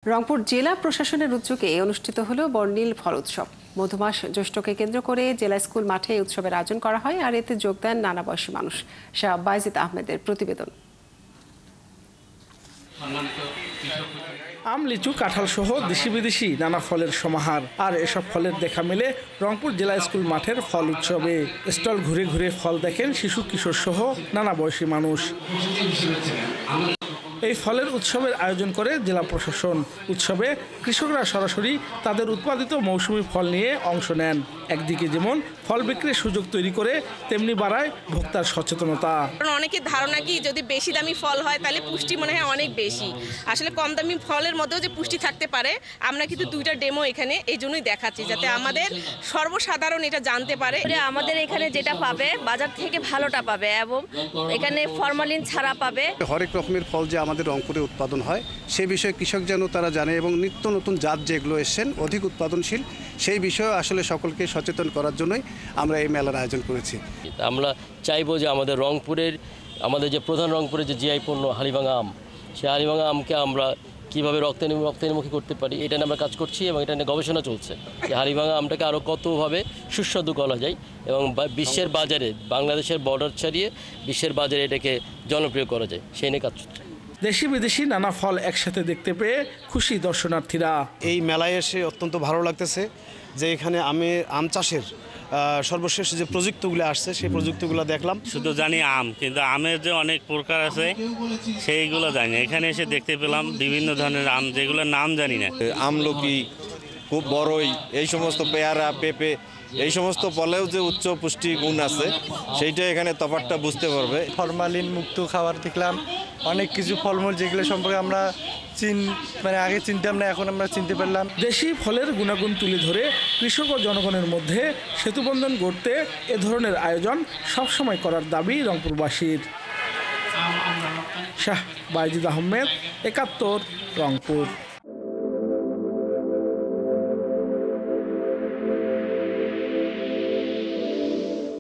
রংপুর জেলা প্রশাসনের উদ্যোগে অনুষ্ঠিত হলো বর্ণিল ফল উৎসব। মধুমাস জ্যৈষ্ঠকে কেন্দ্র করে জেলা স্কুল মাঠে এই উৎসবের আয়োজন করা হয়, আর এতে যোগ দেন নানা বয়সী মানুষ। শাহ বাইজিদ আহমেদের প্রতিবেদন। আম, লিচু, কাঁঠাল সহ দেশি বিদেশি নানা ফলের সমাহার। আর এসব ফলের দেখা মেলে রংপুর জেলা স্কুল মাঠের ফল উৎসবে। স্টল ঘুরে ঘুরে ফল দেখেন শিশু কিশোর সহ নানা বয়সী মানুষ। এই ফলের উৎসবের আয়োজন করে জেলা প্রশাসন। উৎসবে কৃষকরা সরাসরি তাদের উৎপাদিত মৌসুমী ফল নিয়ে অংশ নেন। একদিকে যেমন ফল বিক্রির সুযোগ তৈরি করে, তেমনি বাড়ায় ভোক্তার সচেতনতা। অনেকের ধারণা কি যদি বেশি দামি ফল হয় তাহলে পুষ্টি মনে হয় অনেক বেশি। আসলে কম দামি ফলের মধ্যেও যে পুষ্টি থাকতে পারে, আমরা কিন্তু দুইটা ডেমো এখানে এই জন্যই দেখাচ্ছি, যাতে আমাদের সর্বসাধারণ এটা জানতে পারে। আমাদের এখানে যেটা পাবে বাজার থেকে ভালোটা পাবে এবং এখানে ফরমালিন ছাড়া পাবে। হরেক রকমের ফল যে আমাদের রংপুরে উৎপাদন হয় সে বিষয়ে কৃষক যেন তারা জানে, এবং নিত্য নতুন জাত যেগুলো এসছেন অধিক উৎপাদনশীল, সেই বিষয়ে আসলে সকলকে সচেতন করার জন্যই আমরা এই মেলার আয়োজন করেছি। আমরা চাইবো যে আমাদের রংপুরের, আমাদের যে প্রধান রংপুরের যে জিআই পণ্য হালিভাঙা আম, সেই হালিভাঙা আমকে আমরা কীভাবে রপ্তানিমুখী করতে পারি, এটা নিয়ে আমরা কাজ করছি এবং এটা নিয়ে গবেষণা চলছে। এই হালিভাঙা আমটাকে আরও কতভাবে সুস্বাদু করা যায় এবং বিশ্বের বাজারে, বাংলাদেশের বর্ডার ছাড়িয়ে বিশ্বের বাজারে এটাকে জনপ্রিয় করা যায়, সেই নিয়ে কাজ চলছে। দেশি বিদেশি নানা ফল একসাথে দেখতে পেয়ে খুশি দর্শনার্থীরা। এই মেলায় এসে অত্যন্ত ভালো লাগতেছে যে এখানে আম চাষের সর্বশেষ যে প্রযুক্তিগুলো আসছে সেই প্রযুক্তিগুলো দেখলাম। শুধু জানি আম, কিন্তু আমের যে অনেক প্রকার আছে সেইগুলো জানি। এখানে এসে দেখতে পেলাম বিভিন্ন ধরনের আম, যেগুলোর নাম জানি না। আমলকি, খুব বড়ই, এই সমস্ত পেয়ারা, পেঁপে, এই সমস্ত ফলেও যে উচ্চ পুষ্টি গুণ আছে সেইটা এখানে তফাৎটা বুঝতে পারবে। ফরমালিন মুক্ত খাবার দেখলাম, অনেক কিছু ফলমূল যেগুলো সম্পর্কে আমরা আগে চিনতাম না, এখন আমরা চিনতে পারলাম। দেশি ফলের গুণাগুণ তুলে ধরে কৃষক ও জনগণের মধ্যে সেতুবন্ধন গড়তে এ ধরনের আয়োজন সবসময় করার দাবি রংপুরবাসীর। শাহ বাইজিদ আহমেদ, ৭১, রংপুর।